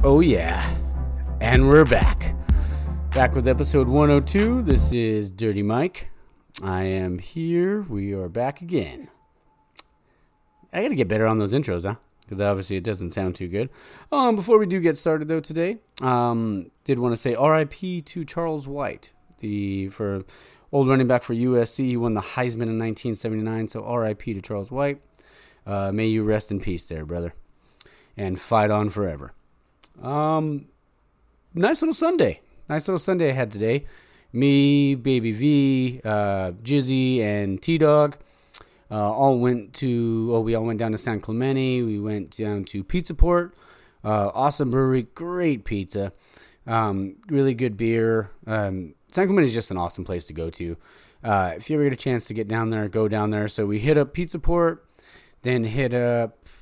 Oh yeah, and we're back. Back with episode 102. This is Dirty Mike. I am here. We are back again. I gotta get better on those intros, huh? Because obviously it doesn't sound too good. Before we do get started though today, did want to say R.I.P. to Charles White, for old running back for USC. He won the Heisman in 1979. So R.I.P. to Charles White. May you rest in peace, there, brother, and fight on forever. Nice little Sunday I had today. Me, Baby V, Jizzy, and T-Dog we all went down to San Clemente. We went down to Pizza Port. Awesome brewery, great pizza, really good beer. San Clemente is just an awesome place to go to. If you ever get a chance to get down there, go down there. So we hit up Pizza Port, then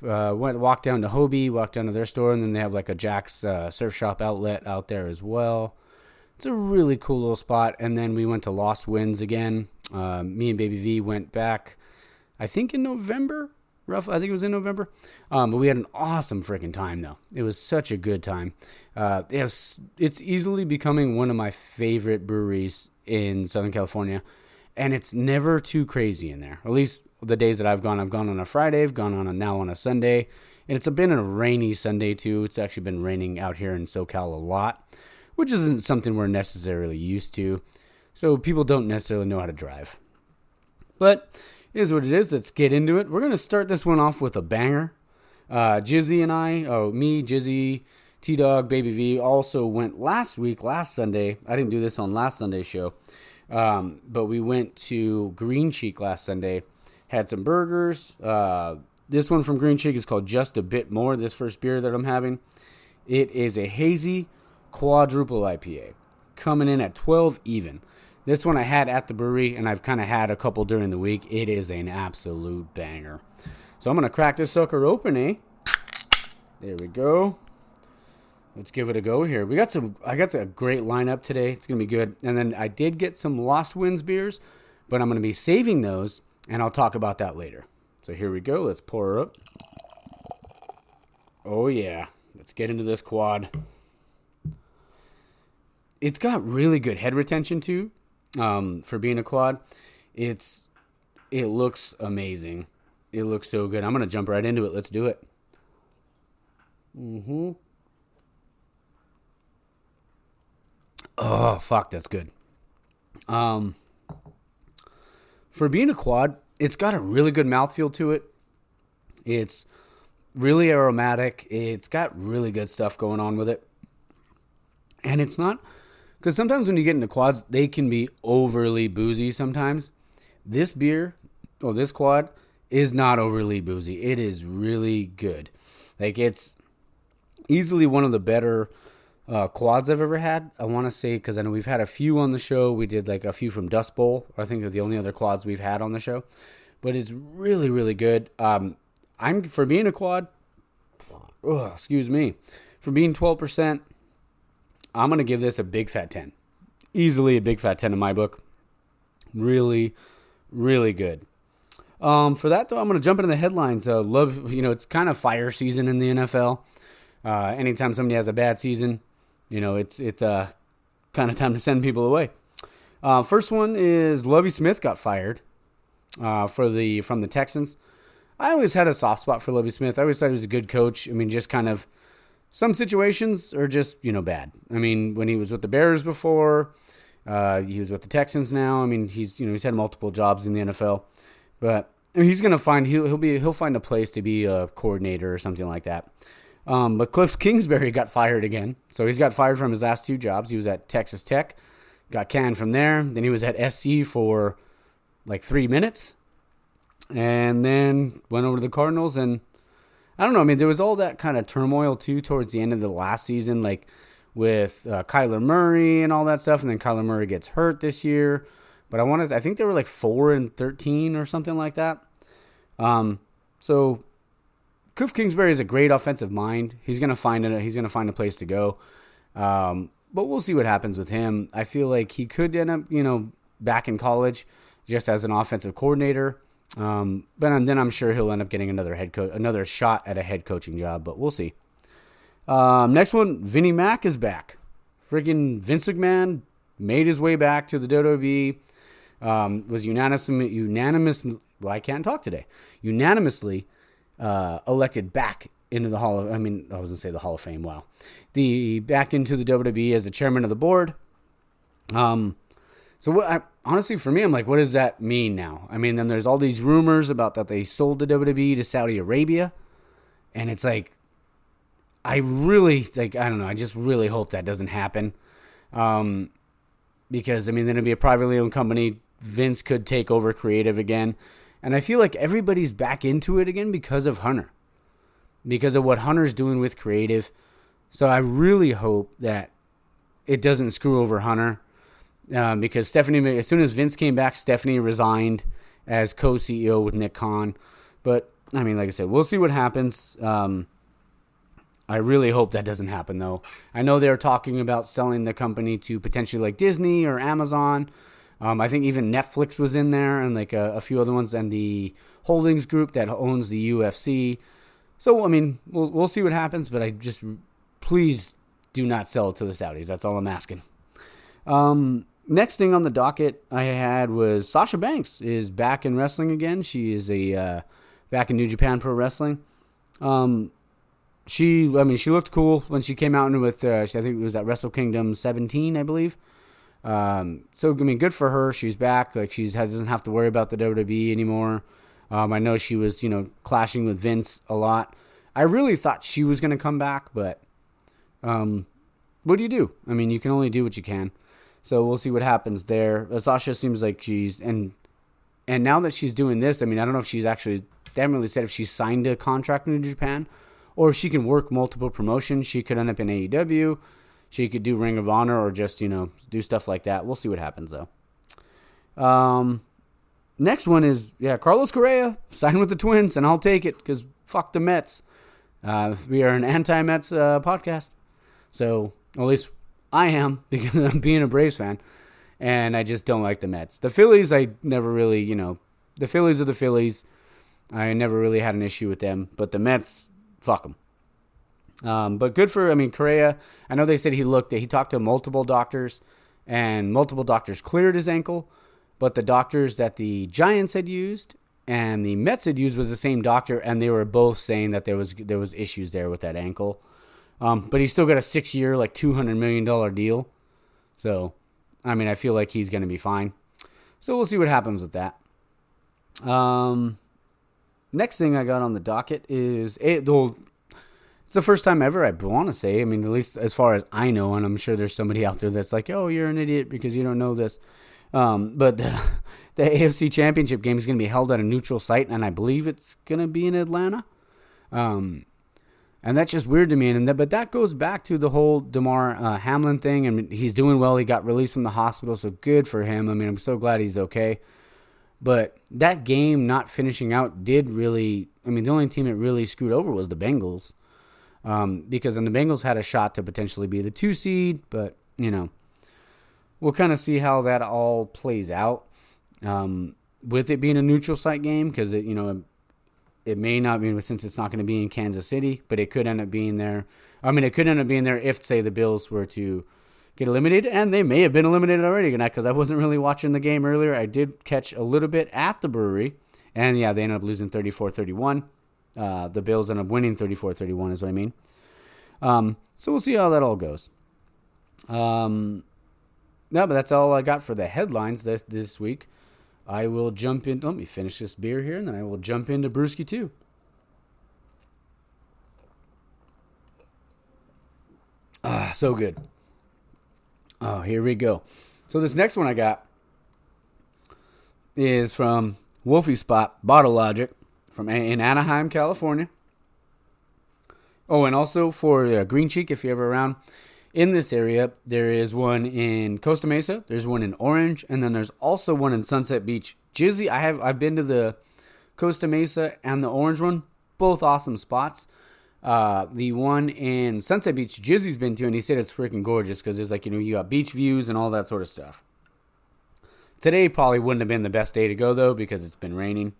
walked down to Hobie, walked down to their store, and then they have like a Jack's surf shop outlet out there as well. It's a really cool little spot. And then we went to Lost Winds again. Me and Baby V went back, I think in November. I think it was in November. But we had an awesome freaking time, though. It was such a good time. It's easily becoming one of my favorite breweries in Southern California. And it's never too crazy in there. At least the days that I've gone on a Friday. I've gone now on a Sunday. And it's been a rainy Sunday, too. It's actually been raining out here in SoCal a lot, which isn't something we're necessarily used to. So people don't necessarily know how to drive. But it is what it is. Let's get into it. We're going to start this one off with a banger. Jizzy and me, Jizzy, T-Dog, Baby V also went last Sunday. I didn't do this on last Sunday's show. But we went to Green Cheek last Sunday. Had some burgers. This one from Green Cheek is called Just a Bit More. This first beer that I'm having. It is a hazy quadruple IPA. Coming in at 12 even. This one I had at the brewery, and I've kind of had a couple during the week. It is an absolute banger. So I'm going to crack this sucker open, eh? There we go. Let's give it a go here. I got a great lineup today. It's going to be good. And then I did get some Lost Winds beers, but I'm going to be saving those, and I'll talk about that later. So here we go. Let's pour her up. Oh, yeah. Let's get into this quad. It's got really good head retention, too, for being a quad. It looks amazing. It looks so good. I'm going to jump right into it. Let's do it. Oh, fuck, that's good. For being a quad, it's got a really good mouthfeel to it. It's really aromatic. It's got really good stuff going on with it. And it's not, because sometimes when you get into quads, they can be overly boozy sometimes. This quad is not overly boozy. It is really good. Like, it's easily one of the better quads I've ever had. I want to say, because I know we've had a few on the show. We did like a few from Dust Bowl. I think they're the only other quads we've had on the show. But it's really, really good. For being a quad, for being 12%, I'm going to give this a big fat 10. Easily a big fat 10 in my book. Really, really good. For that, though, I'm going to jump into the headlines. It's kind of fire season in the NFL. Anytime somebody has a bad season, it's kind of time to send people away. First one is Lovie Smith got fired from the Texans. I always had a soft spot for Lovie Smith. I always thought he was a good coach. I mean, just kind of some situations are just, bad. I mean, when he was with the Bears before, he was with the Texans now. I mean, he's had multiple jobs in the NFL, but he's going to find, he'll find a place to be a coordinator or something like that. But Cliff Kingsbury got fired again. So he's got fired from his last two jobs. He was at Texas Tech, got canned from there. Then he was at SC for like 3 minutes, and then went over to the Cardinals. And I don't know. I mean, there was all that kind of turmoil too towards the end of the last season, like with Kyler Murray and all that stuff. And then Kyler Murray gets hurt this year. But I think they were like 4-13 or something like that. So Cliff Kingsbury is a great offensive mind. He's gonna find a place to go. But we'll see what happens with him. I feel like he could end up, back in college just as an offensive coordinator. But then I'm sure he'll end up getting another shot at a head coaching job, but we'll see. Next one, Vinnie Mac is back. Freaking Vince McMahon made his way back to the WWE. Was unanimously elected back into the Hall of, I was going to say the Hall of Fame. Wow. Back into the WWE as the chairman of the board. So honestly, for me, I'm like, what does that mean now? Then there's all these rumors about that they sold the WWE to Saudi Arabia. And it's like, I don't know. I just really hope that doesn't happen. Because, then it'd be a privately owned company. Vince could take over creative again. And I feel like everybody's back into it again because of Hunter. Because of what Hunter's doing with creative. So I really hope that it doesn't screw over Hunter. Because Stephanie, as soon as Vince came back, Stephanie resigned as co-CEO with Nick Khan. But, like I said, we'll see what happens. I really hope that doesn't happen, though. I know they're talking about selling the company to potentially like Disney or Amazon. I think even Netflix was in there and like a few other ones, and the holdings group that owns the UFC. So, we'll see what happens, but I just, please do not sell it to the Saudis. That's all I'm asking. Next thing on the docket I had was Sasha Banks is back in wrestling again. She is back in New Japan Pro Wrestling. She looked cool when she came out with, I think it was at Wrestle Kingdom 17, I believe. Good for her. She's back. Like, doesn't have to worry about the WWE anymore. I know she was, clashing with Vince a lot. I really thought she was going to come back, but, what do you do? You can only do what you can. So we'll see what happens there. Sasha seems like and now that she's doing this, I don't know if she's actually, they haven't really said if she's signed a contract in New Japan, or if she can work multiple promotions. She could end up in AEW. She could do Ring of Honor, or just, do stuff like that. We'll see what happens, though. Next one is, Carlos Correa signed with the Twins, and I'll take it, because fuck the Mets. We are an anti-Mets podcast. So, at least I am, because I'm being a Braves fan, and I just don't like the Mets. The Phillies, I never really, the Phillies are the Phillies. I never really had an issue with them, but the Mets, fuck them. But good for, Correa. I know they said he talked to multiple doctors, and multiple doctors cleared his ankle, but the doctors that the Giants had used and the Mets had used was the same doctor, and they were both saying that there was issues there with that ankle. But he's still got a 6-year, like $200 million deal. So, I feel like he's going to be fine. So we'll see what happens with that. Next thing I got on the docket is, it's the first time ever, I want to say, at least as far as I know, and I'm sure there's somebody out there that's like, oh, you're an idiot because you don't know this. But the AFC Championship game is going to be held at a neutral site, and I believe it's going to be in Atlanta. And that's just weird to me. But that goes back to the whole Damar Hamlin thing. He's doing well. He got released from the hospital, so good for him. I'm so glad he's okay. But that game not finishing out did really, the only team it really screwed over was the Bengals. Because then the Bengals had a shot to potentially be the 2 seed, but, we'll kind of see how that all plays out. With it being a neutral site game, because it may not be, since it's not going to be in Kansas City, but it could end up being there. It could end up being there if, say, the Bills were to get eliminated, and they may have been eliminated already tonight, because I wasn't really watching the game earlier. I did catch a little bit at the Brewery, and they ended up losing 34-31. The Bills ended up winning 34-31 is what I mean. So we'll see how that all goes. No, but that's all I got for the headlines this week. I will jump in. Let me finish this beer here, and then I will jump into Brewski 2. So good. Oh, here we go. So this next one I got is from Wolfie Spot Bottle Logic in Anaheim, California. Oh, and also for Green Cheek, if you're ever around in this area, there is one in Costa Mesa, there's one in Orange, and then there's also one in Sunset Beach. Jizzy, I've been to the Costa Mesa and the Orange one, both awesome spots. The one in Sunset Beach, Jizzy's been to, and he said it's freaking gorgeous because there's you got beach views and all that sort of stuff. Today probably wouldn't have been the best day to go though because it's been raining.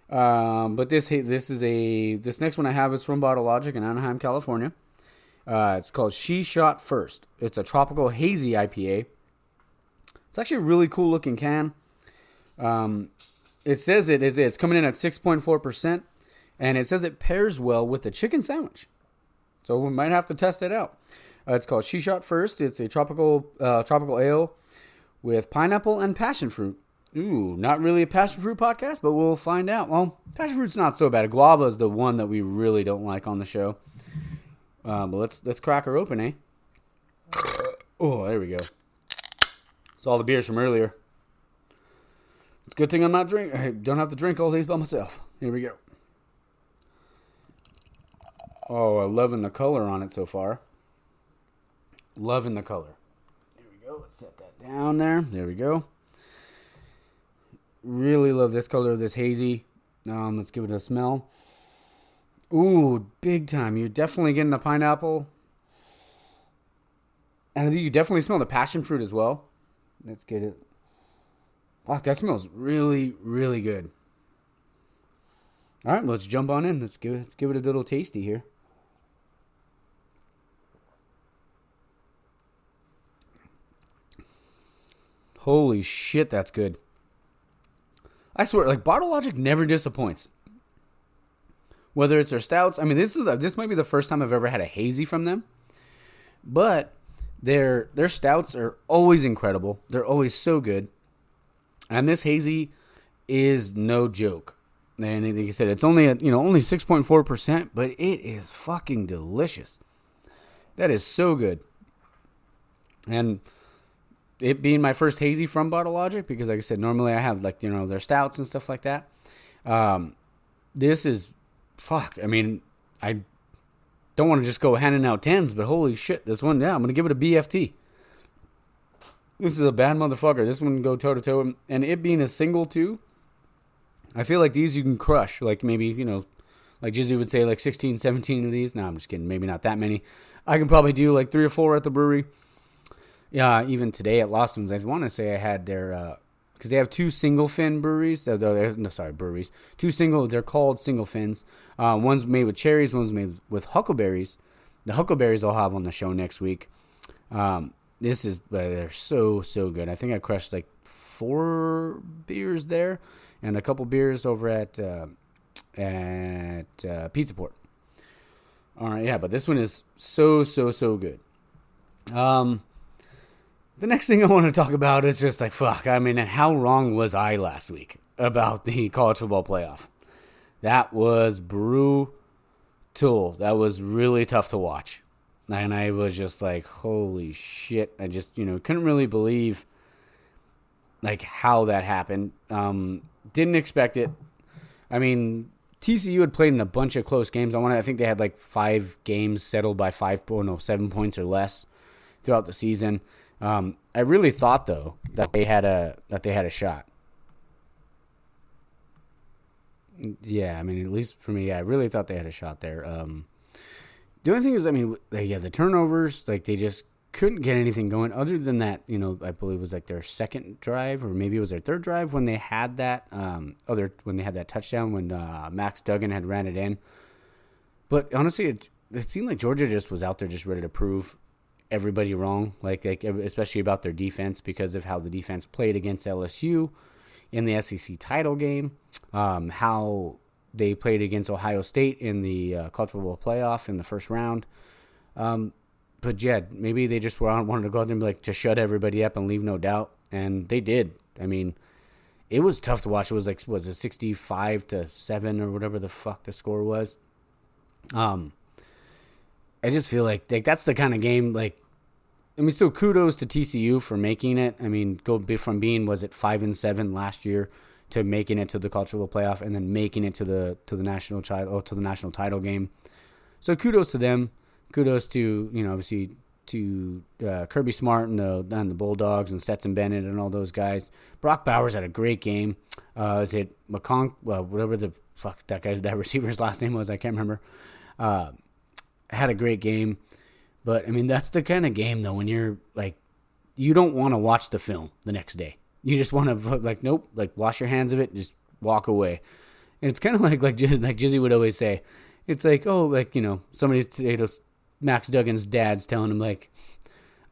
But this next one I have is from Bottle Logic in Anaheim, California. It's called She Shot First. It's a tropical hazy IPA. It's actually a really cool looking can. It says it's coming in at 6.4%, and it says it pairs well with a chicken sandwich. So we might have to test it out. It's called She Shot First. It's a tropical ale with pineapple and passion fruit. Ooh, not really a passion fruit podcast, but we'll find out. Well, passion fruit's not so bad. Guava is the one that we really don't like on the show. But let's crack her open, eh? Oh, there we go. It's all the beers from earlier. It's a good thing I don't have to drink all these by myself. Here we go. Oh, I'm loving the color on it so far. Loving the color. There we go. Let's set that down there. There we go. Really love this color, this hazy. Let's give it a smell. Ooh, big time. You're definitely getting the pineapple. And I think you definitely smell the passion fruit as well. Let's get it. Wow, that smells really, really good. All right, let's jump on in. Let's give it a little tasty here. Holy shit, that's good. I swear, like, Bottle Logic never disappoints. Whether it's their stouts, I mean, this might be the first time I've ever had a hazy from them. But their stouts are always incredible. They're always so good. And this hazy is no joke. And like you said, it's only only 6.4%, but it is fucking delicious. That is so good. And it being my first hazy from Bottle Logic, because like I said, normally I have their stouts and stuff like that. This is fuck. I mean, I don't want to just go handing out 10s, but holy shit, this one, yeah, I'm gonna give it a BFT. This is a bad motherfucker. This one can go toe to toe, and it being a single too. I feel like these you can crush. Like maybe like Jizzy would say, like 16, 17 of these. No, I'm just kidding. Maybe not that many. I can probably do like 3 or 4 at the brewery. Yeah, even today at Lost Ones, I want to say I had their because they have 2 single fin breweries. Breweries. 2 single. They're called single fins. One's made with cherries. One's made with huckleberries. The huckleberries I'll have on the show next week. This is they're so good. I think I crushed like 4 beers there, and a couple beers over at Pizza Port. All right, yeah, but this one is so good. The next thing I want to talk about is just like, fuck, I mean, and how wrong was I last week about the college football playoff? That was brutal. That was really tough to watch. And I was just like, holy shit. I just, couldn't really believe like how that happened. Didn't expect it. I mean, TCU had played in a bunch of close games. I think they had like 5 games settled by 7 points or less throughout the season. I really thought though that they had a shot. Yeah, I mean, at least for me, I really thought they had a shot there. The only thing is, I mean, the turnovers, like they just couldn't get anything going. Other than that, I believe it was like their second drive, or maybe it was their third drive when they had that when they had that touchdown when Max Duggan had ran it in. But honestly, it seemed like Georgia just was out there just ready to prove everybody wrong, like especially about their defense, because of how the defense played against LSU in the SEC title game, how they played against Ohio State in the college football playoff in the first round. But yeah, maybe they just wanted to go out there and be like, to shut everybody up and leave no doubt, and they did. I mean, it was tough to watch. It was like, was it 65-7 or whatever the fuck the score was? I just feel like that's the kind of game, like, I mean, so kudos to TCU for making it. I mean, go from being, was it 5-7 last year to making it to the college football playoff and then making it to the national title game. So kudos to them. Kudos to, obviously to Kirby Smart and the Bulldogs and Stetson Bennett and all those guys. Brock Bowers had a great game. Is it McConk? Whatever the fuck that receiver's last name was, I can't remember. Had a great game. But, I mean, that's the kind of game, though, when you're, like, you don't want to watch the film the next day. You just want to, like, nope, like, wash your hands of it and just walk away. And it's kind of like Jizzy would always say, it's like, oh, like, somebody Max Duggan's dad's telling him like,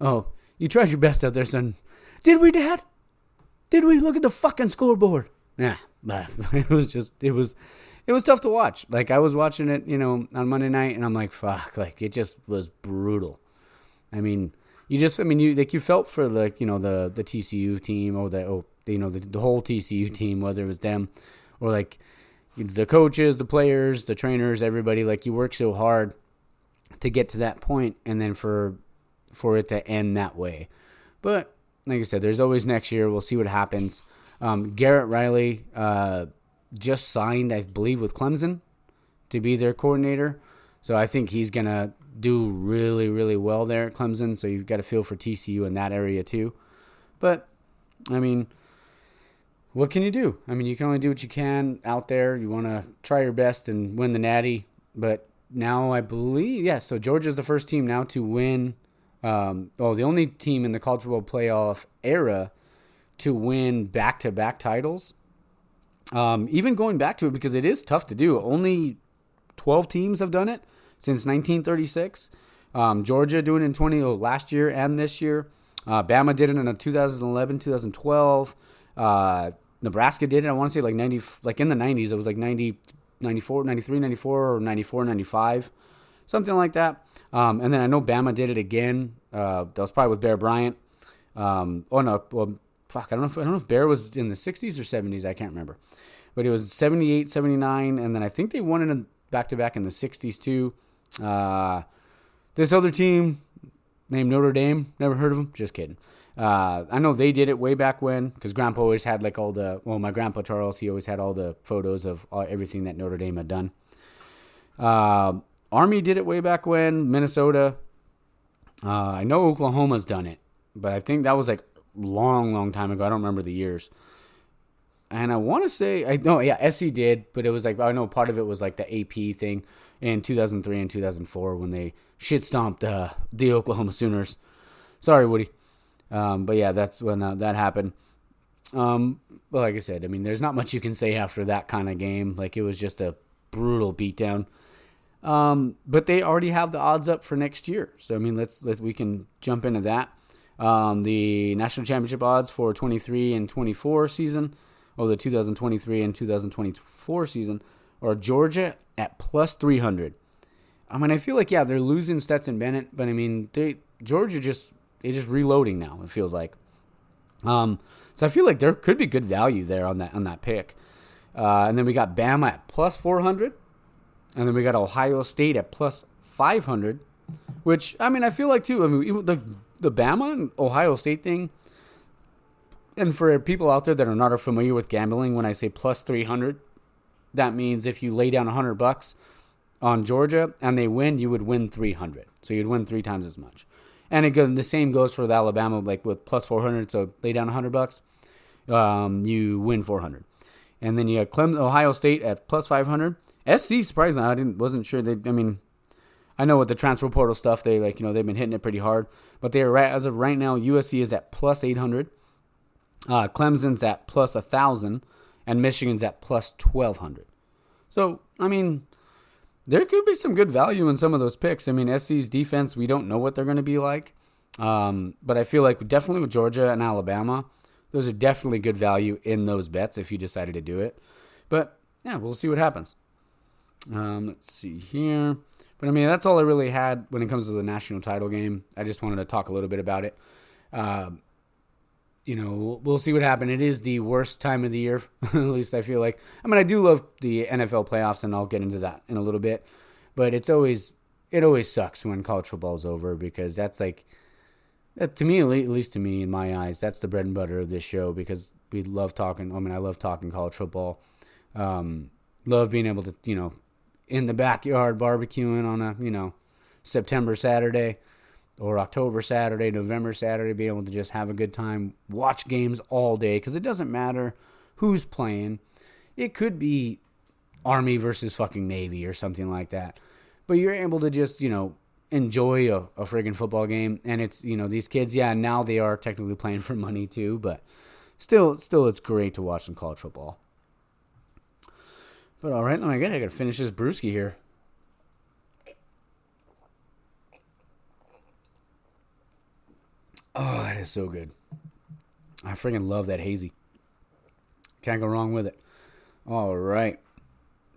"Oh, you tried your best out there, son." "Did we, Dad? Did we? Look at the fucking scoreboard." Nah, it was tough to watch. Like, I was watching it, on Monday night, and I'm like, fuck, like, it just was brutal. I mean, you felt for, like, the TCU team, or the whole TCU team, whether it was them or, like, the coaches, the players, the trainers, everybody. Like, you work so hard to get to that point, and then for it to end that way. But like I said, there's always next year. We'll see what happens. Garrett Riley just signed, I believe, with Clemson to be their coordinator. So I think he's going to do really, really well there at Clemson. So you've got to feel for TCU in that area too. But, I mean, what can you do? I mean, you can only do what you can out there. You want to try your best and win the Natty. But now I believe, so Georgia's the first team now to win. The only team in the college football playoff era to win back-to-back titles. Even going back to it, because it is tough to do. Only 12 teams have done it since 1936. Georgia doing it in last year and this year. Bama did it in 2011, 2012. Nebraska did it, I want to say, like in the 90s. It was like 90, 94, 93, 94, or 94, 95. Something like that. And then I know Bama did it again. That was probably with Bear Bryant. I don't know if Bear was in the 60s or 70s. I can't remember. But it was 78, 79, and then I think they won it back-to-back in the 60s too. This other team named Notre Dame, never heard of them? Just kidding. I know they did it way back when, because Grandpa always had like my Grandpa Charles, he always had all the photos of everything that Notre Dame had done. Army did it way back when, Minnesota. I know Oklahoma's done it, but I think that was like long time ago. I don't remember the years. And I want to say, SC did, but it was like, I know part of it was like the AP thing in 2003 and 2004 when they shit stomped the Oklahoma Sooners. Sorry, Woody. But yeah, that's when that happened. Well, like I said, I mean, there's not much you can say after that kind of game. Like, it was just a brutal beatdown. But they already have the odds up for next year. So, I mean, we can jump into that. The national championship odds for 23 and 24 season, or the 2023 and 2024 season, are Georgia at plus 300. I mean, I feel like, they're losing Stetson Bennett, but I mean, Georgia just reloading now, it feels like. So I feel like there could be good value there on that pick. And then we got Bama at plus 400. And then we got Ohio State at plus 500, which, I mean, I feel like too, I mean, the Bama and Ohio State thing, and for people out there that are not familiar with gambling, when I say plus 300, that means if you lay down $100 on Georgia and they win, you would win 300. So you'd win 3 times as much. And the same goes for the Alabama, like with plus 400. So lay down $100, you win 400. And then you have Ohio State at plus 500. SC, surprisingly, wasn't sure. I know with the transfer portal stuff, they've been hitting it pretty hard. But as of right now, USC is at plus 800. Clemson's at plus 1,000, and Michigan's at plus 1,200. So, I mean, there could be some good value in some of those picks. I mean, SC's defense, we don't know what they're going to be like. But I feel like definitely with Georgia and Alabama, those are definitely good value in those bets if you decided to do it. But, yeah, we'll see what happens. Let's see here. But, I mean, that's all I really had when it comes to the national title game. I just wanted to talk a little bit about it. We'll see what happens. It is the worst time of the year, at least I feel like. I mean, I do love the NFL playoffs, and I'll get into that in a little bit. But it always sucks when college football is over, because that's like, to me, at least to me, in my eyes, that's the bread and butter of this show, because we love talking. I mean, I love talking college football. Love being able to, in the backyard barbecuing on a, September Saturday or October Saturday, November Saturday, be able to just have a good time, watch games all day, because it doesn't matter who's playing. It could be Army versus fucking Navy or something like that. But you're able to just, enjoy a friggin' football game. And it's, these kids, now they are technically playing for money too, but still it's great to watch some college football. But all right, I got to finish this brewski here. Oh, that is so good. I freaking love that hazy. Can't go wrong with it. All right.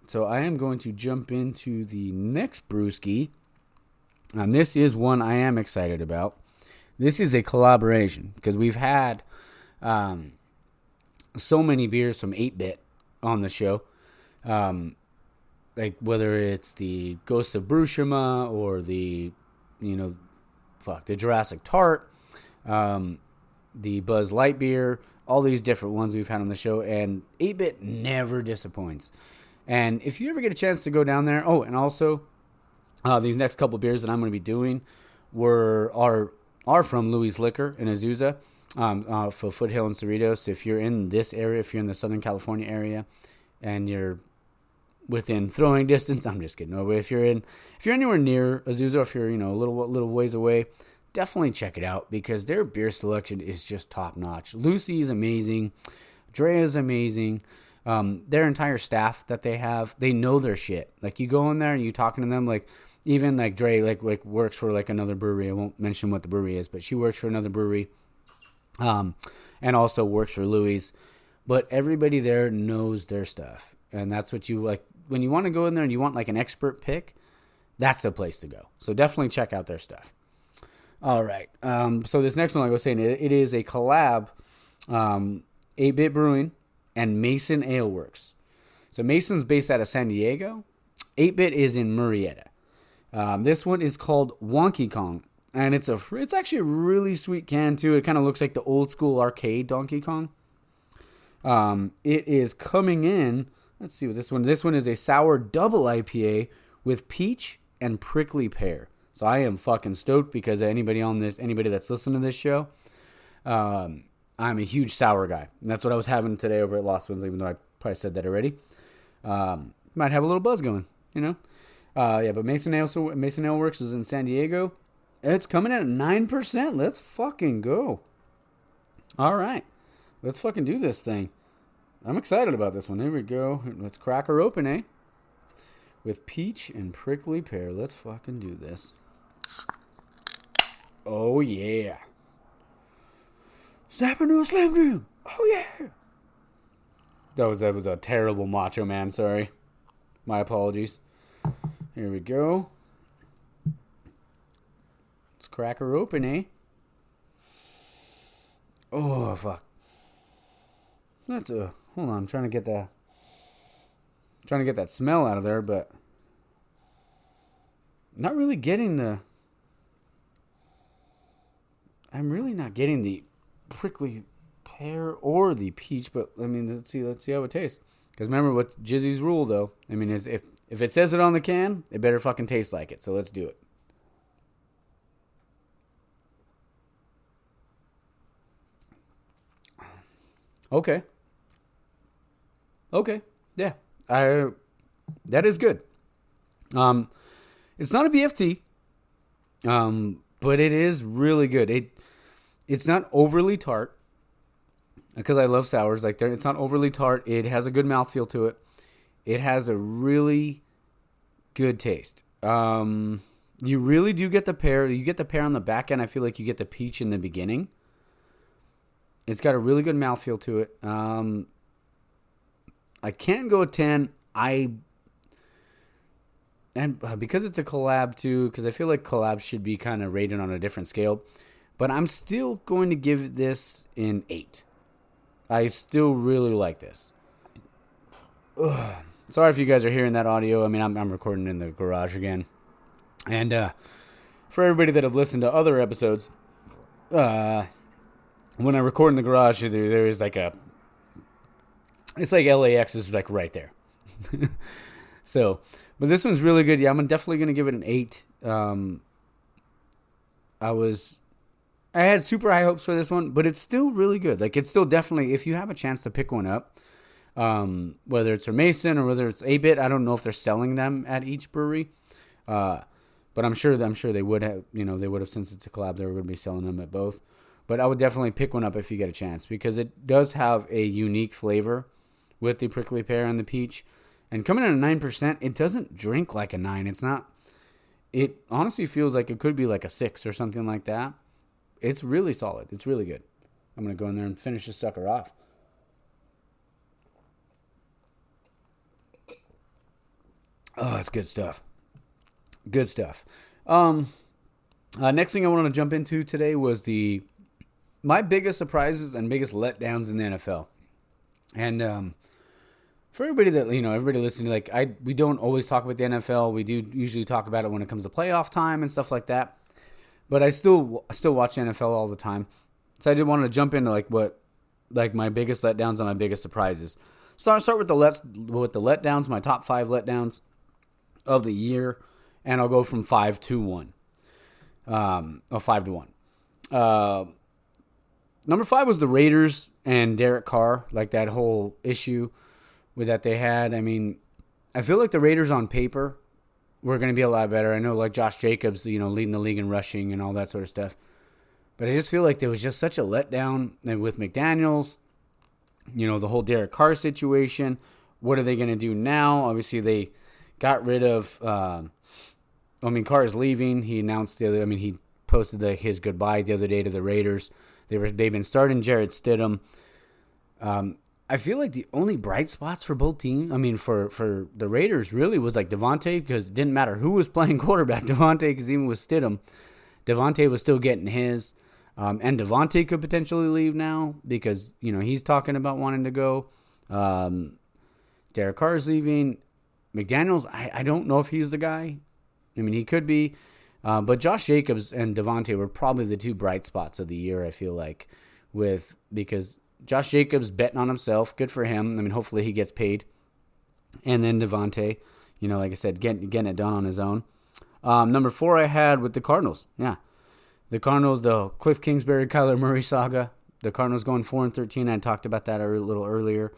So I am going to jump into the next brewski. And this is one I am excited about. This is a collaboration because we've had so many beers from 8-Bit on the show. Like whether it's the Ghost of Brushima or the, the Jurassic Tart, the Buzz Light beer, all these different ones we've had on the show, and 8-Bit never disappoints. And if you ever get a chance to go down there, and also these next couple beers that I'm going to be doing are from Louis Liquor in Azusa, for Foothill and Cerritos. If you're in this area, if you're in the Southern California area, and you're within throwing distance, I'm just kidding. No, if you're anywhere near Azusa, if you're a little ways away, definitely check it out because their beer selection is just top notch. Lucy is amazing, Drea is amazing. Their entire staff that they have, they know their shit. Like you go in there and you talking to them, like even like Dre, like works for like another brewery. I won't mention what the brewery is, but she works for another brewery, and also works for Louis. But everybody there knows their stuff, and that's what you like when you want to go in there and you want like an expert pick. That's the place to go. So definitely check out their stuff. All right. So this next one, like I was saying, it is a collab, 8-Bit Brewing and Mason Ale Works. So Mason's based out of San Diego. 8-Bit is in Murrieta. This one is called Wonky Kong, and it's actually a really sweet can too. It kind of looks like the old school arcade Donkey Kong. It is coming in. Let's see what this one. This one is a sour double IPA with peach and prickly pear. So I am fucking stoked because anybody that's listening to this show, I'm a huge sour guy. And that's what I was having today over at Lost Ones, even though I probably said that already. Might have a little buzz going, but Mason Ale Works is in San Diego. It's coming in at 9%. Let's fucking go. All right. Let's fucking do this thing. I'm excited about this one. Here we go. Let's crack her open, eh? With peach and prickly pear. Let's fucking do this. Oh, yeah. Snap into a Slam Jam. Oh, yeah. That was a terrible Macho Man. Sorry. My apologies. Here we go. Let's crack her open, eh? Oh, fuck. Hold on. I'm trying to get that smell out of there, but not really getting I'm really not getting the prickly pear or the peach, but I mean, let's see how it tastes. Because remember what's Jizzy's rule, though. I mean, is if it says it on the can, it better fucking taste like it. So let's do it. Okay. Yeah. That is good. It's not a BFT. But it is really good. It's not overly tart. Because I love sours. It's not overly tart. It has a good mouthfeel to it. It has a really good taste. You really do get the pear. You get the pear on the back end. I feel like you get the peach in the beginning. It's got a really good mouthfeel to it. I can't go 10. Because it's a collab too, because I feel like collabs should be kind of rated on a different scale. But I'm still going to give this an 8. I still really like this. Ugh. Sorry if you guys are hearing that audio. I mean, I'm recording in the garage again. And for everybody that have listened to other episodes, when I record in the garage, there is it's like LAX is like right there. So, but this one's really good. Yeah, I'm definitely going to give it an 8. I had super high hopes for this one, but it's still really good. Like, it's still definitely, if you have a chance to pick one up, whether it's a Mason or whether it's 8-Bit, I don't know if they're selling them at each brewery. But I'm sure they would have, since it's a collab, they were going to be selling them at both. But I would definitely pick one up if you get a chance, because it does have a unique flavor with the prickly pear and the peach. And coming in at 9%, it doesn't drink like a 9. It honestly feels like it could be like a 6 or something like that. it's really solid. It's really good. I'm going to go in there and finish this sucker off. Oh, it's good stuff. Good stuff. Next thing I want to jump into today was my biggest surprises and biggest letdowns in the NFL. And for everybody that, everybody listening, we don't always talk about the NFL. We do usually talk about it when it comes to playoff time and stuff like that. But I still watch the NFL all the time. So I did want to jump into my biggest letdowns and my biggest surprises. So I'll start with the letdowns, my top 5 letdowns of the year, and I'll go from 5 to 1. 5 to 1. Number 5 was the Raiders and Derek Carr, that whole issue that they had. I mean, I feel like the Raiders on paper were going to be a lot better. I know Josh Jacobs, leading the league in rushing and all that sort of stuff. But I just feel like there was just such a letdown with McDaniels, the whole Derek Carr situation. What are they going to do now? Obviously, they got rid of, Carr is leaving. He announced he posted his goodbye the other day to the Raiders. They've been starting Jarrett Stidham. I feel like the only bright spots for both teams, for the Raiders really was Devontae, because it didn't matter who was playing quarterback. Devontae, because even with Stidham, Devontae was still getting his. And Devontae could potentially leave now because, he's talking about wanting to go. Derek Carr is leaving. McDaniels, I don't know if he's the guy. He could be. But Josh Jacobs and Devontae were probably the 2 bright spots of the year, I feel like, because Josh Jacobs betting on himself. Good for him. Hopefully he gets paid. And then Devontae, like I said, getting it done on his own. Number 4 I had with the Cardinals. Yeah. The Cardinals, the Cliff Kingsbury, Kyler Murray saga. The Cardinals going 4-13. I talked about that a little earlier.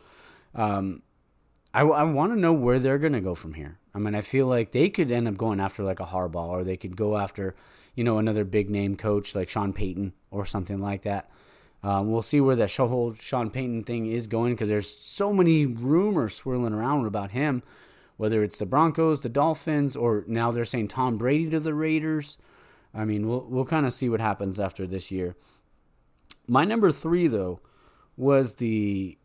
I want to know where they're going to go from here. I feel like they could end up going after a Harbaugh, or they could go after, another big name coach like Sean Payton or something like that. We'll see where that whole Sean Payton thing is going, because there's so many rumors swirling around about him, whether it's the Broncos, the Dolphins, or now they're saying Tom Brady to the Raiders. We'll kind of see what happens after this year. My number 3, though, was the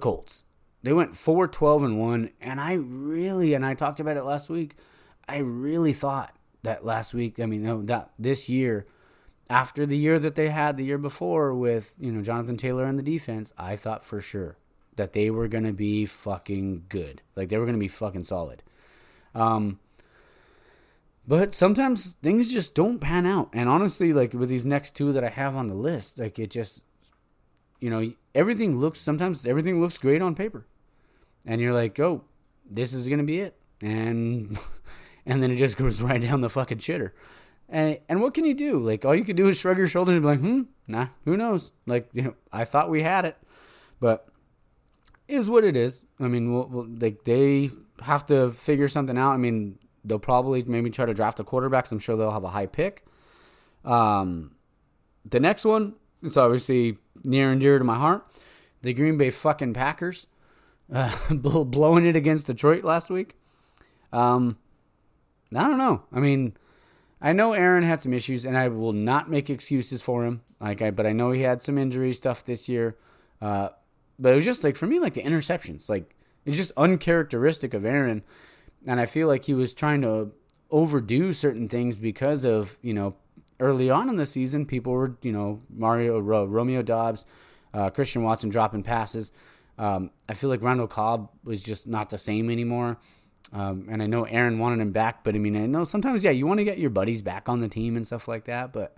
Colts. They went 4-12-1, and I talked about it last week. I really thought that last week, that this year, after the year that they had the year before with, Jonathan Taylor and the defense, I thought for sure that they were going to be fucking good. They were going to be fucking solid. But sometimes things just don't pan out. And honestly, with these next 2 that I have on the list, it just, everything looks great on paper. And you're like, oh, this is going to be it. And then it just goes right down the fucking shitter. And what can you do? All you can do is shrug your shoulders and be like, nah, who knows? I thought we had it. But is what it is. They have to figure something out. They'll probably maybe try to draft a quarterback. So I'm sure they'll have a high pick. The next one is obviously near and dear to my heart. The Green Bay fucking Packers. Blowing it against Detroit last week. I don't know. I know Aaron had some issues, and I will not make excuses for him. But I know he had some injury stuff this year. But it was just for me, the interceptions, it's just uncharacteristic of Aaron. And I feel like he was trying to overdo certain things because of, early on in the season, people were, Romeo Doubs, Christian Watson dropping passes. I feel like Randall Cobb was just not the same anymore. And I know Aaron wanted him back, but I know sometimes, you want to get your buddies back on the team and stuff like that. But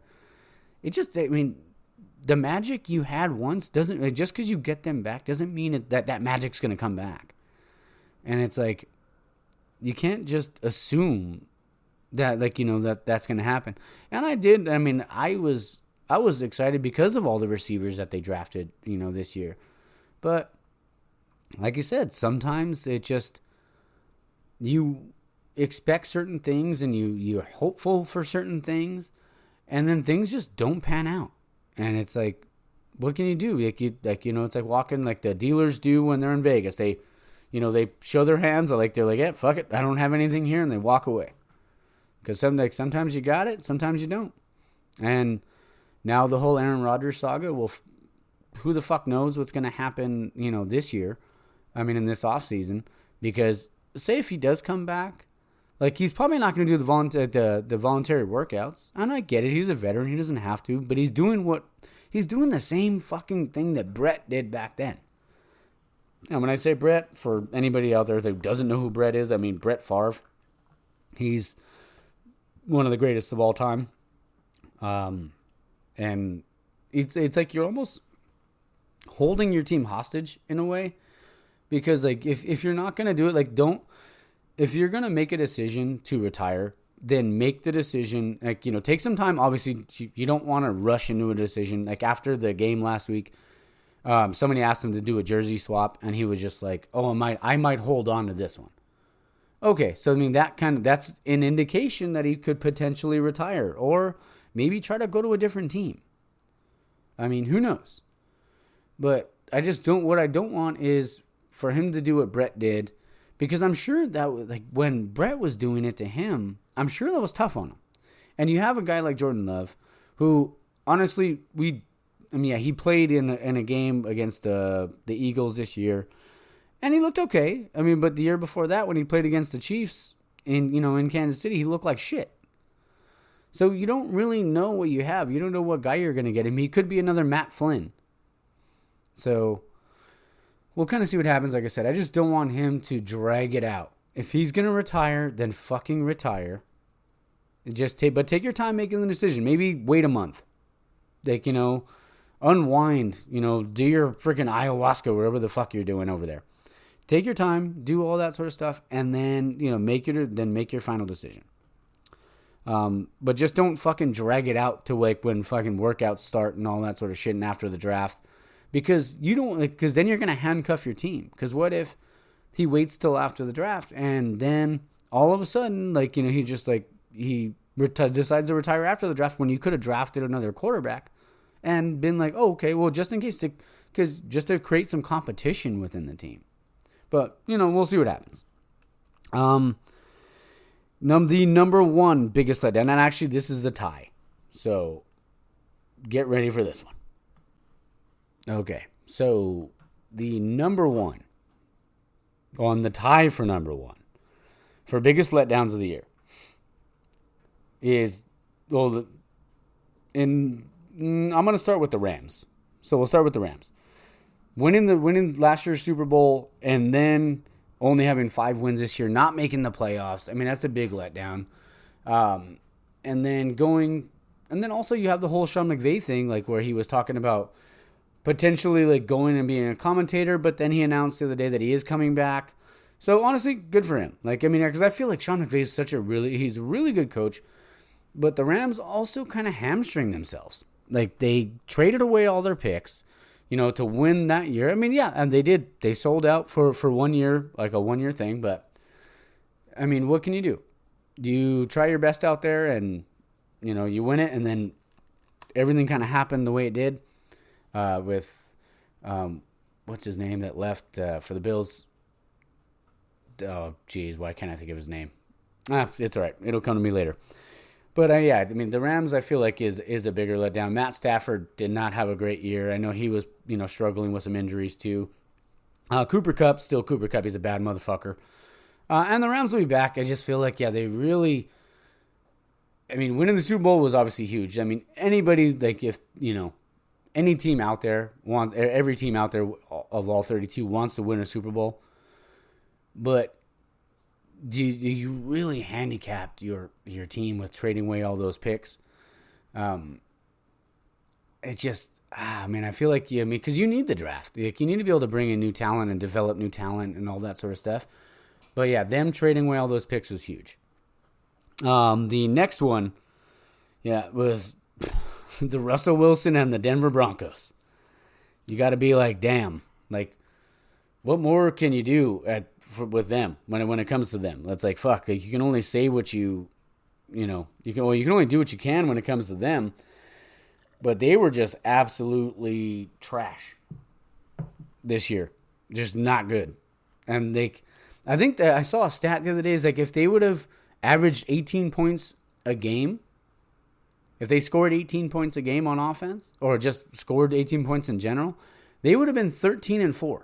it just, the magic you had once doesn't, just because you get them back doesn't mean that magic's going to come back. And it's you can't just assume that, that's going to happen. And I did. I was excited because of all the receivers that they drafted, this year. But like you said, sometimes it just, you expect certain things and you're hopeful for certain things, and then things just don't pan out. And it's what can you do? It's like walking like the dealers do when they're in Vegas. They show their hands, they're like, yeah, fuck it, I don't have anything here, and they walk away. Because sometimes you got it, sometimes you don't. And Now the whole Aaron Rodgers saga, well, who the fuck knows what's going to happen, this year. I mean, in this offseason. Because say if he does come back, like he's probably not going to do the voluntary workouts. And I get it. He's a veteran. He doesn't have to. But he's doing the same fucking thing that Brett did back then. And when I say Brett, for anybody out there that doesn't know who Brett is, I mean Brett Favre. He's one of the greatest of all time. And it's like you're almost holding your team hostage in a way. Because like if you're not going to do it, like if you're going to make a decision to retire, then make the decision, like, take some time. Obviously, you don't want to rush into a decision. Like after the game last week, somebody asked him to do a jersey swap, and he was just like, "Oh, I might hold on to this one." Okay, so I mean that's an indication that he could potentially retire, or maybe try to go to a different team. I mean, who knows? But what I don't want is for him to do what Brett did, because I'm sure that like when Brett was doing it to him, I'm sure that was tough on him. And you have a guy like Jordan Love, who honestly he played in a game against the Eagles this year, and he looked okay. I mean, but the year before that, when he played against the Chiefs in Kansas City, he looked like shit. So you don't really know what you have. You don't know what guy you're going to get. I mean, he could be another Matt Flynn. So we'll kind of see what happens. Like I said, I just don't want him to drag it out. If he's going to retire, then fucking retire. But take your time making the decision. Maybe wait a month. Like, unwind, do your freaking ayahuasca, whatever the fuck you're doing over there. Take your time, do all that sort of stuff, and then, make your final decision. But just don't fucking drag it out to like when fucking workouts start and all that sort of shit and after the draft. Because then you're going to handcuff your team. Because what if he waits till after the draft and then all of a sudden, like, he just like, he decides to retire after the draft when you could have drafted another quarterback and been like, oh, okay, well, just in case, just to create some competition within the team. But, we'll see what happens. The number one biggest letdown, and actually this is a tie. So get ready for this one. Okay, so the number one, on the tie for number one, for biggest letdowns of the year, is, I'm going to start with the Rams. So we'll start with the Rams. Winning last year's Super Bowl and then only having 5 wins this year, not making the playoffs. I mean, that's a big letdown. And then also you have the whole Sean McVay thing, like where he was talking about potentially like going and being a commentator, but then he announced the other day that he is coming back. So honestly, good for him. Like, I mean, because I feel like Sean McVay is he's a really good coach, but the Rams also kind of hamstring themselves. Like they traded away all their picks, to win that year. I mean, yeah, and they did. They sold out for 1 year, like a 1 year thing. But I mean, what can you do? You try your best out there and, you win it, and then everything kind of happened the way it did. With what's his name that left for the Bills? Oh, geez, why can't I think of his name? It's all right. It'll come to me later. But yeah, I mean, the Rams, I feel like is a bigger letdown. Matt Stafford did not have a great year. I know he was struggling with some injuries too. Cooper Kupp, still Cooper Kupp. He's a bad motherfucker. And the Rams will be back. I just feel like they really. I mean, winning the Super Bowl was obviously huge. I mean, anybody like if any team out there every team out there of all 32 wants to win a Super Bowl. But do you really handicapped your team with trading away all those picks? It just, I feel like because you need the draft. Like, you need to be able to bring in new talent and develop new talent and all that sort of stuff. But yeah, them trading away all those picks was huge. The next one, was the Russell Wilson and the Denver Broncos. You got to be like, damn, like, what more can you do with them when it comes to them? It's like, fuck, like, you can only say what you can only do what you can when it comes to them. But they were just absolutely trash this year, just not good. And I think that I saw a stat the other day is like if they would have averaged 18 points a game, if they scored 18 points a game on offense, or just scored 18 points in general, they would have been 13-4.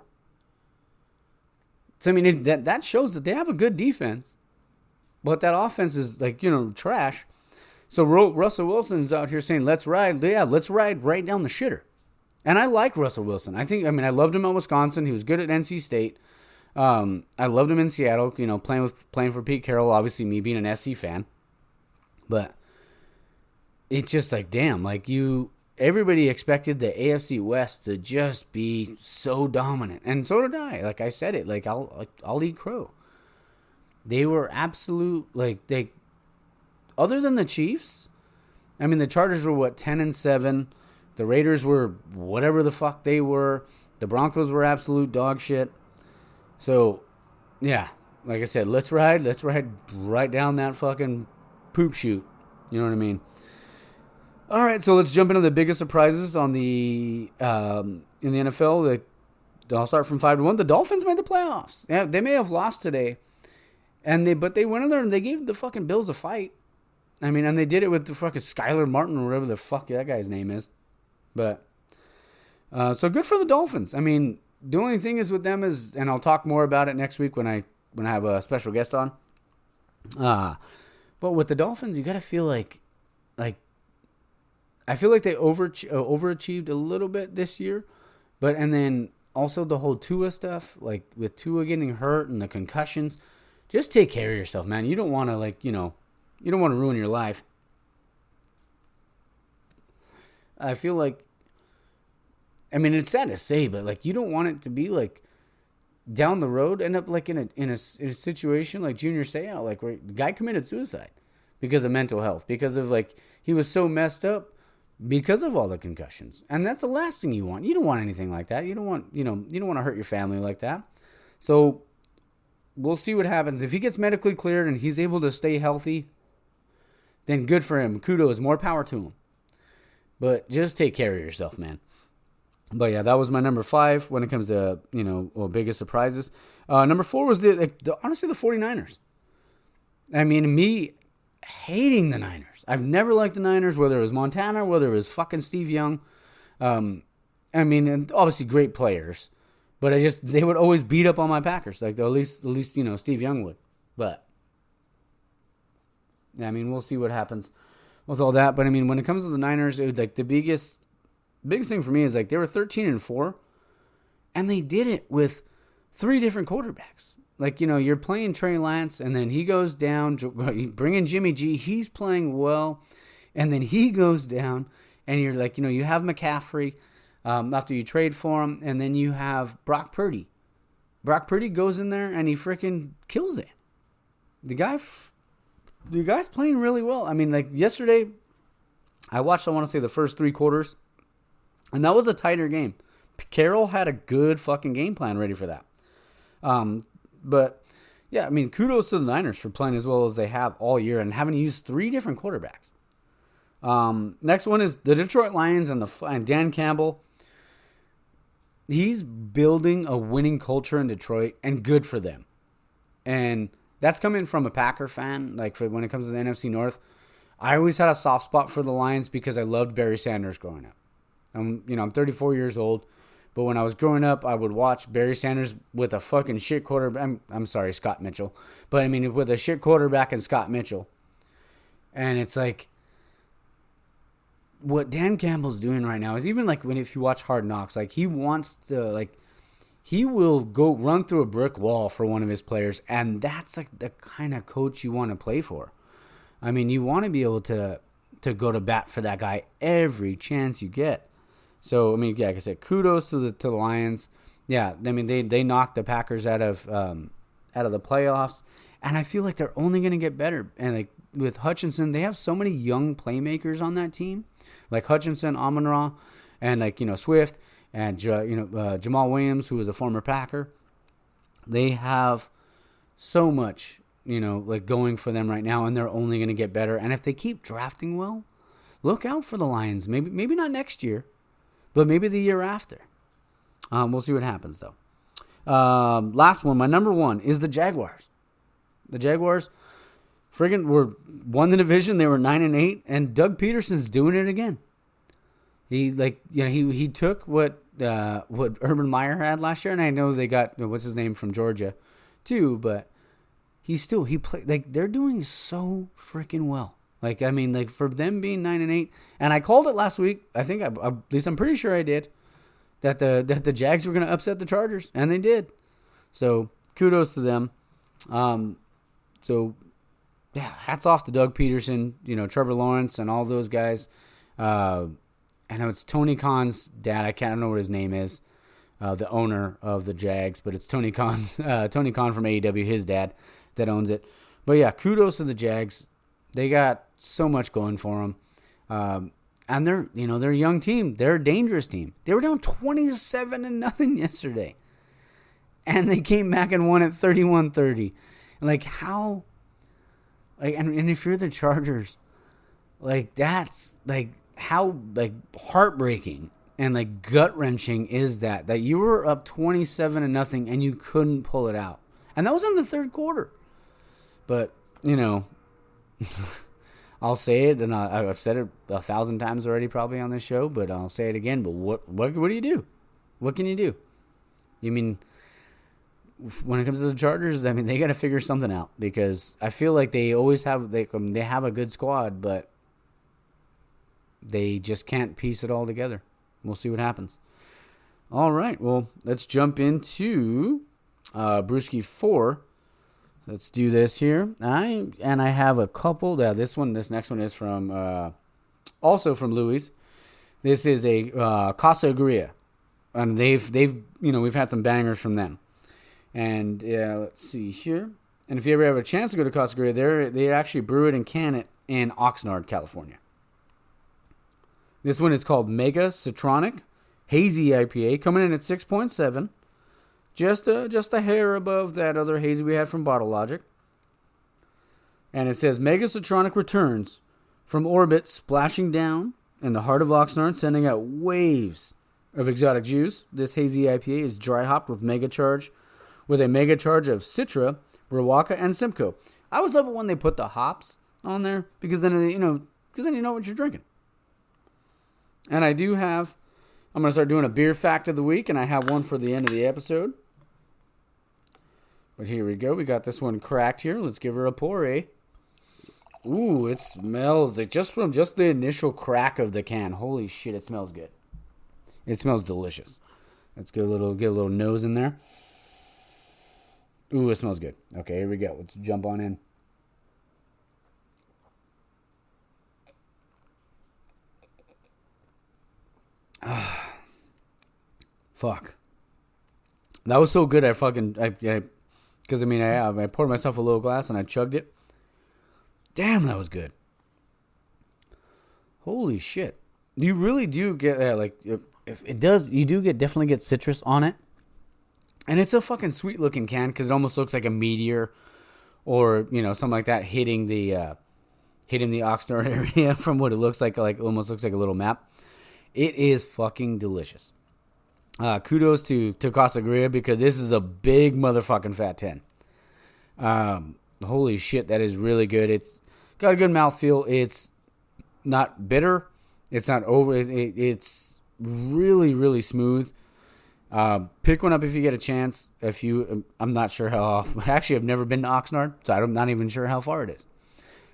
So, I mean, that shows that they have a good defense, but that offense is trash. So Russell Wilson's out here saying, let's ride. Yeah, let's ride right down the shitter. And I like Russell Wilson. I loved him at Wisconsin. He was good at NC State. I loved him in Seattle, playing for Pete Carroll, obviously me being an SC fan. But it's just like, damn, everybody expected the AFC West to just be so dominant. And so did I. Like I said it, I'll eat crow. They were absolute, other than the Chiefs, I mean, the Chargers were 10-7. The Raiders were whatever the fuck they were. The Broncos were absolute dog shit. So, yeah, like I said, let's ride right down that fucking poop chute. You know what I mean? All right, so let's jump into the biggest surprises on the in the NFL. I'll start from 5-1. The Dolphins made the playoffs. Yeah, they may have lost today, but they went in there and they gave the fucking Bills a fight. I mean, and they did it with the fucking Skylar Martin or whatever the fuck that guy's name is. But so good for the Dolphins. I mean, the only thing is with them is, and I'll talk more about it next week when I have a special guest on. But with the Dolphins, you got to feel like I feel like they overachieved a little bit this year, and then also the whole Tua stuff, like with Tua getting hurt and the concussions. Just take care of yourself, man. You don't want to you don't want to ruin your life. I feel like, I mean, it's sad to say, but you don't want it to be down the road, end up in a situation like Junior Seau, where the guy committed suicide because of mental health, because of he was so messed up because of all the concussions, and that's the last thing you want. You don't want anything like that. You don't want you don't want to hurt your family like that. So we'll see what happens if he gets medically cleared and he's able to stay healthy. Then good for him. Kudos, more power to him. But just take care of yourself, man. But yeah, that was my number 5 when it comes to, biggest surprises. Number 4 was honestly the 49ers. I mean, me hating the Niners. I've never liked the Niners, whether it was Montana, whether it was fucking Steve Young. I mean, and obviously great players. But they would always beat up on my Packers. At least, Steve Young would. But, yeah, I mean, we'll see what happens with all that. But I mean, when it comes to the Niners, it was the biggest thing for me is they were 13-4, and they did it with 3 different quarterbacks. You're playing Trey Lance, and then he goes down. You bring in Jimmy G, he's playing well, and then he goes down, and you're you have McCaffrey after you trade for him, and then you have Brock Purdy. Brock Purdy goes in there and he freaking kills it. The guy's playing really well. I mean, yesterday, I watched, I want to say, the first 3 quarters, and that was a tighter game. Carroll had a good fucking game plan ready for that. But, yeah, I mean, kudos to the Niners for playing as well as they have all year and having used 3 different quarterbacks. Next one is the Detroit Lions and Dan Campbell. He's building a winning culture in Detroit, and good for them. And that's coming from a Packer fan, when it comes to the NFC North. I always had a soft spot for the Lions because I loved Barry Sanders growing up. I'm 34 years old, but when I was growing up, I would watch Barry Sanders with a fucking shit quarterback. I'm sorry, Scott Mitchell. But, I mean, with a shit quarterback and Scott Mitchell. And it's what Dan Campbell's doing right now is even if you watch Hard Knocks, he wants to, he will go run through a brick wall for one of his players, and that's the kind of coach you want to play for. I mean, you want to be able to go to bat for that guy every chance you get. So, I mean, yeah, like I said, kudos to the Lions. Yeah, I mean, they knocked the Packers out of the playoffs, and I feel like they're only going to get better. And with Hutchinson, they have so many young playmakers on that team, like Hutchinson, Amon-Ra, and Swift. And, Jamal Williams, who is a former Packer. They have so much, going for them right now, and they're only going to get better. And if they keep drafting well, look out for the Lions. Maybe not next year, but maybe the year after. We'll see what happens, though. Last one, my number 1, is the Jaguars. The Jaguars, Friggin' won the division. They were 9-8, and Doug Peterson's doing it again. He took what Urban Meyer had last year, and I know they got what's his name from Georgia, too. But he played like they're doing so freaking well. Like I mean, like for them being 9-8, and I called it last week. I think at least I'm pretty sure I did that the Jags were going to upset the Chargers, and they did. So kudos to them. So. Yeah, hats off to Doug Peterson, Trevor Lawrence and all those guys. I know it's Tony Khan's dad. I don't know what his name is, the owner of the Jags, but it's Tony Khan from AEW, his dad, that owns it. But yeah, kudos to the Jags. They got so much going for them. And they're a young team. They're a dangerous team. They were down 27-0 yesterday. And they came back and won at 31-30. And like how... Like and if you're the Chargers, like that's like how like heartbreaking and like gut wrenching is that you were up 27-0 and you couldn't pull it out, and that was in the third quarter. But I'll say it, and I've said it 1,000 times already probably on this show, but I'll say it again. But what do you do? What can you do? You mean? When it comes to the Chargers, I mean, they got to figure something out because I feel like they always have they have a good squad, but they just can't piece it all together. We'll see what happens. All right, well, let's jump into Brewski 4. Let's do this here. I have a couple. This next one is from also from Louis. This is a Casa Agria, and we've had some bangers from them. And let's see here. And if you ever have a chance to go to Casa Agria, they actually brew it and can it in Oxnard, California. This one is called Mega Citronic Hazy IPA, coming in at 6.7, just a hair above that other hazy we had from Bottle Logic. And it says Mega Citronic returns from orbit, splashing down in the heart of Oxnard, sending out waves of exotic juice. This hazy IPA is dry hopped with mega charge of Citra, Riwaka, and Simcoe. I always love it when they put the hops on there because then you know what you're drinking. And I'm going to start doing a beer fact of the week, and I have one for the end of the episode. But here we go. We got this one cracked here. Let's give her a pour, eh? Ooh, it smells like just the initial crack of the can. Holy shit, it smells good. It smells delicious. Let's get a little nose in there. Ooh, it smells good. Okay, here we go. Let's jump on in. Fuck. That was so good. I poured myself a little glass and I chugged it. Damn, that was good. Holy shit. You really do get definitely get citrus on it. And it's a fucking sweet looking can because it almost looks like a meteor or, something like that hitting the Oxnard area from what it looks like almost looks like a little map. It is fucking delicious. Kudos to Casa Agria because this is a big motherfucking fat 10. Holy shit, that is really good. It's got a good mouthfeel. It's not bitter. It's not over. It's really, really smooth. Pick one up if you get a chance. I'm not sure how. Actually, I've never been to Oxnard, so I'm not even sure how far it is.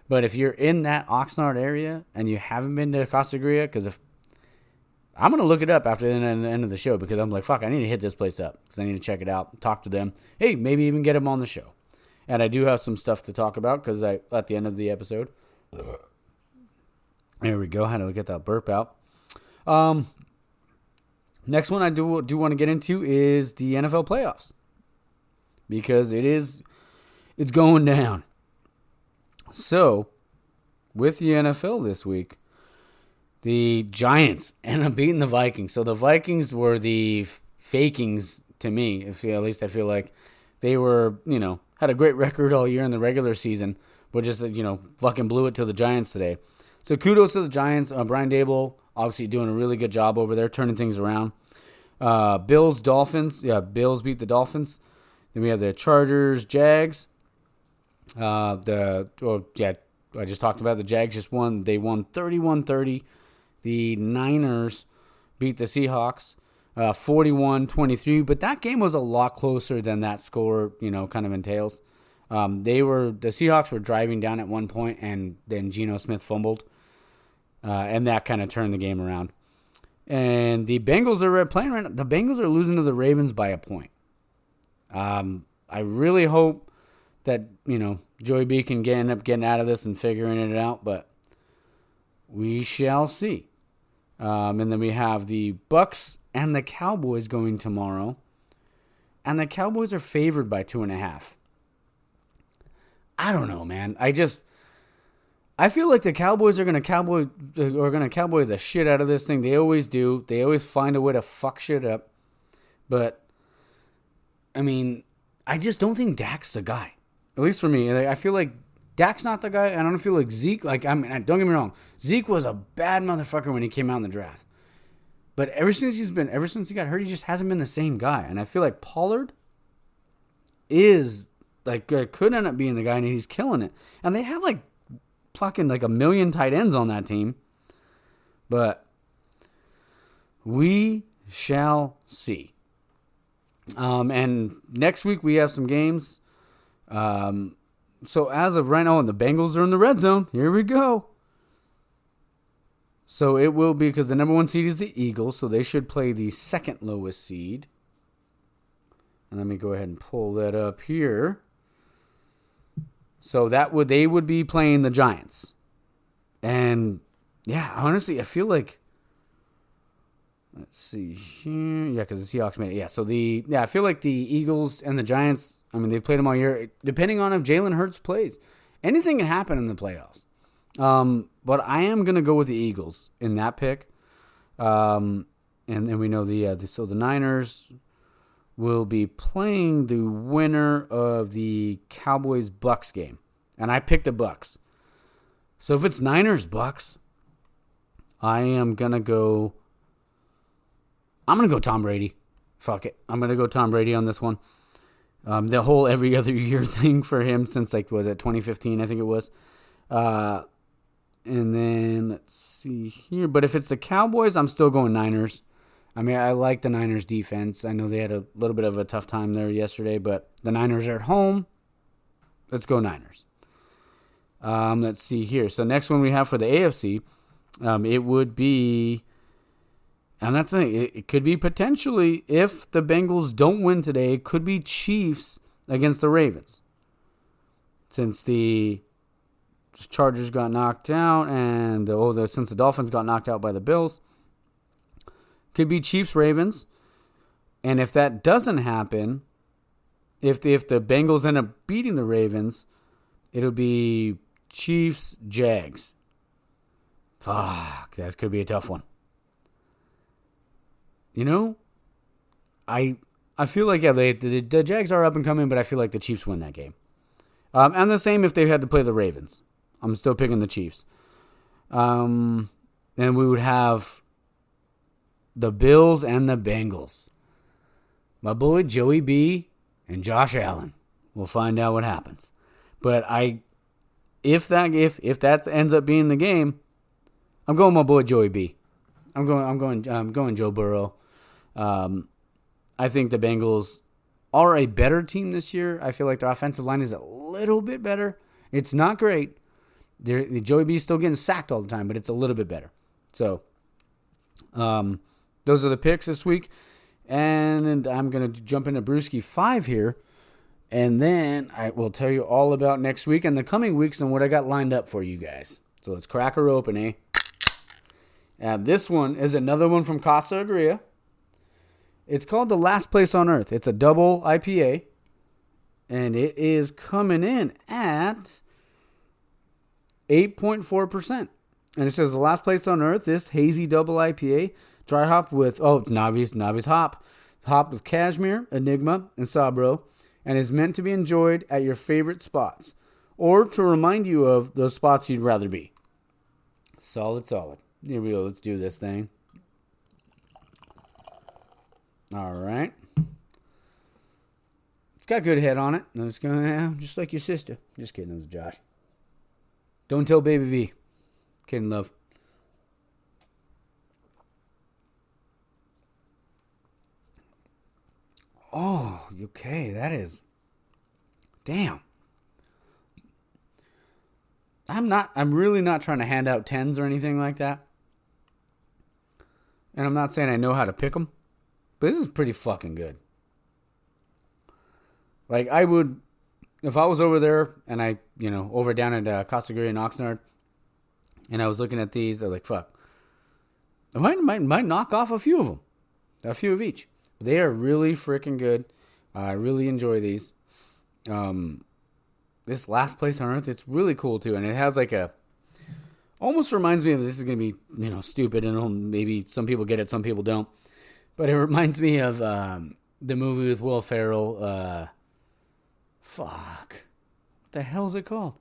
But if you're in that Oxnard area and you haven't been to Casa Agria, because I'm gonna look it up after the end of the show because I'm like, fuck, I need to hit this place up because I need to check it out, talk to them. Hey, maybe even get them on the show. And I do have some stuff to talk about because at the end of the episode. There we go. How do we get that burp out? Next one I do want to get into is the NFL playoffs because it's going down. So, with the NFL this week, the Giants end up beating the Vikings. So the Vikings were the fakings to me. At least I feel like they were, had a great record all year in the regular season, but just, fucking blew it to the Giants today. So kudos to the Giants. Brian Daboll obviously doing a really good job over there, turning things around. Bills, Dolphins. Yeah, Bills beat the Dolphins. Then we have the Chargers, Jags. I just talked about the Jags just won. They won 31-30. The Niners beat the Seahawks 41-23, but that game was a lot closer than that score, kind of entails. The Seahawks were driving down at one point, and then Geno Smith fumbled, and that kind of turned the game around. And the Bengals are playing right now. The Bengals are losing to the Ravens by a point. I really hope that, Joey B can end up getting out of this and figuring it out, but we shall see. And then we have the Bucks and the Cowboys going tomorrow. And the Cowboys are favored by 2.5. I don't know, man. I feel like the Cowboys are gonna cowboy the shit out of this thing. They always do. They always find a way to fuck shit up. But I mean, I just don't think Dak's the guy. At least for me. I feel like Dak's not the guy. I don't feel like Zeke. Don't get me wrong. Zeke was a bad motherfucker when he came out in the draft. But ever since he got hurt, he just hasn't been the same guy. And I feel like Pollard could end up being the guy, and he's killing it. And they have fucking a million tight ends on that team. But we shall see. And next week we have some games. So as of right now, the Bengals are in the red zone. Here we go. So it will be, because the number 1 seed is the Eagles, so they should play the second lowest seed. And let me go ahead and pull that up here. So they would be playing the Giants. And yeah, honestly, I feel like, let's see here. Yeah, because the Seahawks made it. Yeah, so I feel like the Eagles and the Giants, they've played them all year. Depending on if Jalen Hurts plays, anything can happen in the playoffs. But I am going to go with the Eagles in that pick. And then we know the Niners will be playing the winner of the Cowboys-Bucks game. And I picked the Bucks. So if it's Niners-Bucks, I'm going to go Tom Brady. Fuck it. I'm going to go Tom Brady on this one. The whole every other year thing for him since, 2015, I think it was. And then, let's see here. But if it's the Cowboys, I'm still going Niners. I like the Niners defense. I know they had a little bit of a tough time there yesterday, but the Niners are at home. Let's go Niners. Let's see here. So next one we have for the AFC, it would be, and that's the thing, it could be potentially, if the Bengals don't win today, it could be Chiefs against the Ravens. Since the Chargers got knocked out, and since the Dolphins got knocked out by the Bills, could be Chiefs-Ravens. And if that doesn't happen, if the Bengals end up beating the Ravens, it'll be Chiefs-Jags. Fuck, that could be a tough one. I feel like, the Jags are up and coming, but I feel like the Chiefs win that game. And the same if they had to play the Ravens. I'm still picking the Chiefs. And we would have the Bills and the Bengals. My boy Joey B and Josh Allen. We'll find out what happens. But if that ends up being the game, I'm going my boy Joey B. I'm going Joe Burrow. I think the Bengals are a better team this year. I feel like their offensive line is a little bit better. It's not great. Joey B is still getting sacked all the time, but it's a little bit better. So, those are the picks this week. And I'm going to jump into Brewski 5 here. And then I will tell you all about next week and the coming weeks and what I got lined up for you guys. So let's crack her open, eh? This one is another one from Casa Agria. It's called The Last Place on Earth. It's a double IPA. And it is coming in at 8.4%. And it says The Last Place on Earth, this hazy double IPA, dry hop with, it's Navi's hop. Hop with Cashmere, Enigma, and Sabro. And is meant to be enjoyed at your favorite spots. Or to remind you of those spots you'd rather be. Solid. Here we go. Let's do this thing. All right. It's got good head on it. And it's going, just like your sister. Just kidding, it was Josh. Don't tell Baby V. Kidding, love. Oh, okay, that is... Damn. I'm really not trying to hand out 10s or anything like that. And I'm not saying I know how to pick them. But this is pretty fucking good. Like, I would... If I was over there and I, over down at Casa Agria in Oxnard, and I was looking at these, they're like, fuck. I might knock off a few of them. A few of each. They are really freaking good. I really enjoy these. This Last Place on Earth, it's really cool too. And it has like almost reminds me of, this is going to be, stupid, and maybe some people get it, some people don't. But it reminds me of the movie with Will Ferrell. What the hell is it called?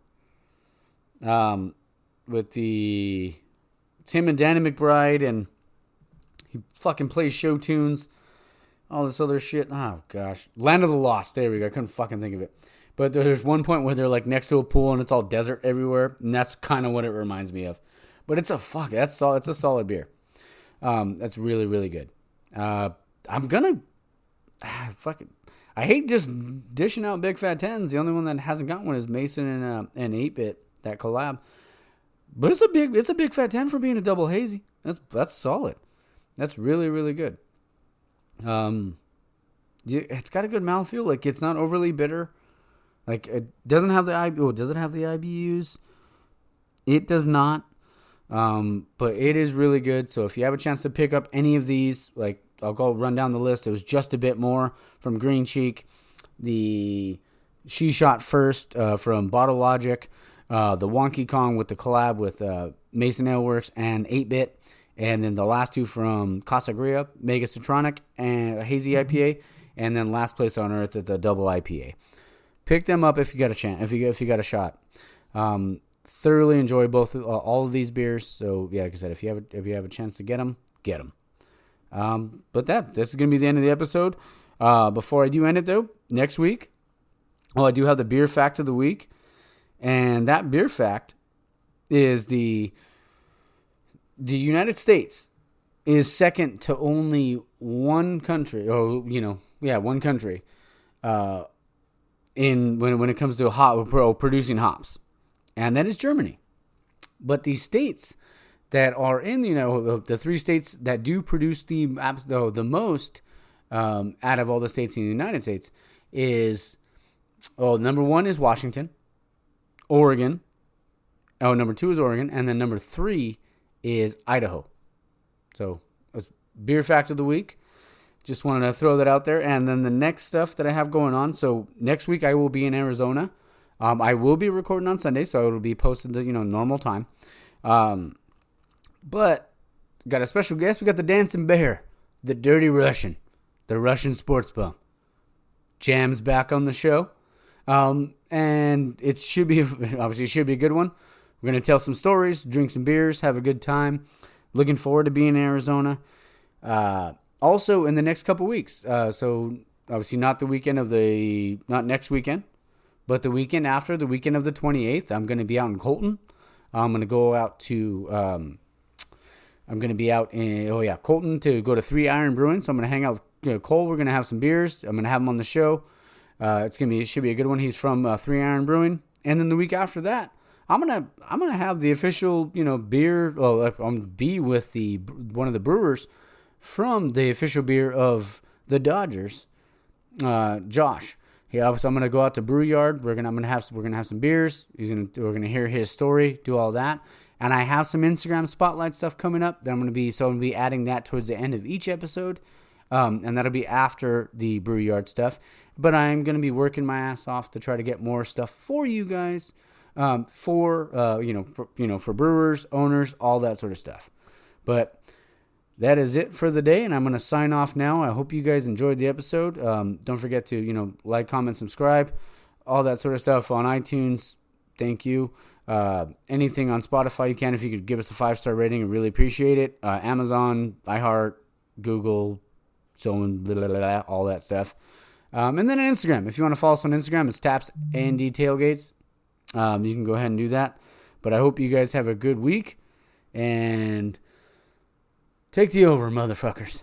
It's him and Danny McBride, and he fucking plays show tunes, all this other shit. Oh gosh, Land of the Lost. There we go. I couldn't fucking think of it. But there's one point where they're like next to a pool and it's all desert everywhere, and that's kind of what it reminds me of. But it's a solid beer. That's really, really good. I'm gonna I hate just dishing out big fat 10s. The only one that hasn't got one is Mason and 8-bit, that collab. But it's a big fat 10 for being a double hazy. That's solid. That's really, really good. It's got a good mouthfeel. Like, it's not overly bitter. Like, it doesn't have the does it have the IBUs? It does not. But it is really good. So if you have a chance to pick up any of these, like, I'll go run down the list. It was Just a Bit More from Green Cheek, the She Shot First from Bottle Logic, the Wonky Kong with the collab with Mason Ale Works and 8-bit, and then the last two from Casa Agria, Mega Citronic and a Hazy IPA, and then Last Place on Earth at the double IPA. Pick them up if you got a chance, if you got a shot. Thoroughly enjoy all of these beers. So yeah, like I said, if you have a chance to get them, get them. But this is gonna be the end of the episode. Before I do end it though, next week, I do have the beer fact of the week, and that beer fact is the United States is second to only one country, one country, when it comes to producing hops, and that is Germany. But the states that are in, the 3 states that do produce the most out of all the states in the United States is, number 1 is Washington, Oregon. Number 2 is Oregon, and then number 3 is Idaho. So that's beer fact of the week. Just wanted to throw that out there. And then the next stuff that I have going on. So next week I will be in Arizona. I will be recording on Sunday, so it'll be posted to normal time. But got a special guest. We got the Dancing Bear, the Dirty Russian, the Russian sports bum. Jam's back on the show. And it should be a good one. We're going to tell some stories, drink some beers, have a good time. Looking forward to being in Arizona. Also in the next couple weeks. So obviously not next weekend, but the weekend after, the weekend of the 28th, I'm going to be out in Colton. I'm going to go out to, I'm going to be out in, Colton to go to 3 Iron Brewing. So I'm going to hang out with Cole. We're going to have some beers. I'm going to have him on the show. It should be a good one. He's from 3 Iron Brewing. And then the week after that, I'm gonna have the official beer. Well, I'm gonna be with one of the brewers from the official beer of the Dodgers, Josh. So I'm gonna go out to Brew Yard. We're gonna have some beers. We're gonna hear his story, do all that, and I have some Instagram spotlight stuff coming up that I'm gonna be adding that towards the end of each episode, and that'll be after the Brew Yard stuff. But I'm gonna be working my ass off to try to get more stuff for you guys. For brewers, owners, all that sort of stuff. But that is it for the day, and I'm going to sign off now. I hope you guys enjoyed the episode. Don't forget to, like, comment, subscribe, all that sort of stuff on iTunes. Thank you. Anything on Spotify you can. If you could give us a 5-star rating, I really appreciate it. Amazon, iHeart, Google, so on, blah, blah, blah, all that stuff. And then on Instagram, if you want to follow us on Instagram, it's Taps and Tailgates. You can go ahead and do that. But I hope you guys have a good week. And take the over, motherfuckers.